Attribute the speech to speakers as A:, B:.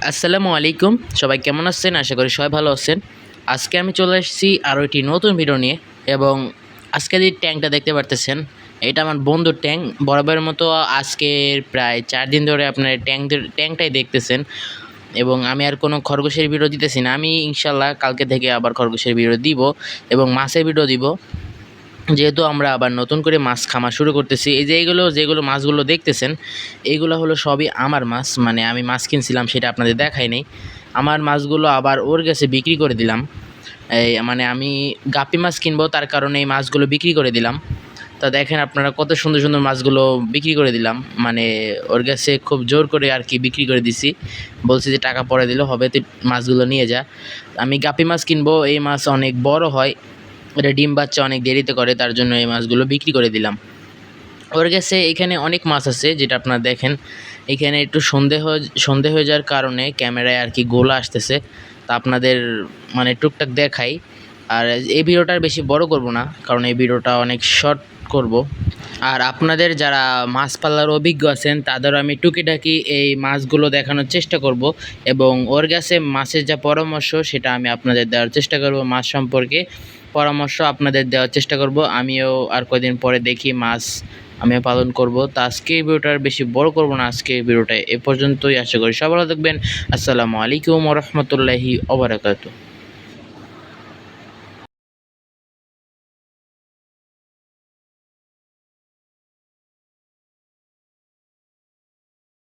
A: আসসালামু আলাইকুম। সবাই কেমন আছেন? আশা করি সবাই ভালো আছেন। আজকে আমি চলে এসেছি আরও একটি নতুন ভিডিও নিয়ে এবং আজকে যে ট্যাঙ্কটা দেখতে পারতেছেন, এটা আমার বন্ধুর ট্যাঙ্ক। বরাবরের মতো আজকের প্রায় ৪ দিন ধরে আপনার ট্যাঙ্কটাই দেখতেছেন এবং আমি আর কোনো খরগোশের ভিডিও দিতেছি না। আমি ইনশাল্লাহ কালকে থেকে আবার খরগোশের ভিডিও দিব এবং মাছের ভিডিও দিব। যেহেতু আমরা আবার নতুন করে মাছ খামার শুরু করতেছি, এই যে যেগুলো মাছগুলো দেখতেছেন, এইগুলো হলো সবই আমার মাছ। মানে আমি মাছ কিনছিলাম, সেটা আপনাদের দেখাই নাই। আমার মাছগুলো আবার ওর কাছে বিক্রি করে দিলাম। এই মানে আমি গাপ্পি মাছ কিনবো, তার কারণে এই মাছগুলো বিক্রি করে দিলাম। তা দেখেন আপনারা কত সুন্দর সুন্দর মাছগুলো বিক্রি করে দিলাম। মানে ওর কাছে খুব জোর করে আর কি বিক্রি করে দিছি। বলছি যে টাকা পরে দিলে হবে, তুই মাছগুলো নিয়ে যা। আমি গাপ্পি মাছ কিনবো, এই মাছ অনেক বড় হয়, এটা ডিম বাচ্চা অনেক দেরিতে করে, তার জন্য এই মাছগুলো বিক্রি করে দিলাম। ওর কাছে এখানে অনেক মাছ আছে, যেটা আপনারা দেখেন। এখানে একটু সন্ধে হয়ে যাওয়ার কারণে ক্যামেরায় আর কি গোলা আসতেছে, তা আপনাদের মানে টুকটাক দেখাই। আর এই ভিডিওটা আর বেশি বড় করব না, কারণ এই ভিডিওটা অনেক শর্ট করব। আর আপনাদের যারা মাছ পালার অভিজ্ঞ আছেন, তাদেরও আমি টুকিটাকি এই মাছগুলো দেখানোর চেষ্টা করব এবং ওর কাছে মাছের যা পরামর্শ, সেটা আমি আপনাদের দেওয়ার চেষ্টা করব। মাছ সম্পর্কে পরামর্শ আপনাদের দেওয়ার চেষ্টা করব। আমিও আর কয়দিন পরে দেখি মাছ আমিও পালন করব। তো আজকে এই ভিডিওটা আর বেশি বড় করব না, আজকে এই ভিডিওটা এ পর্যন্তই। আশা করি সবাই ভালো থাকবেন। আসসালামু আলাইকুম ওয়া রাহমাতুল্লাহি ওয়া বারাকাতুহু।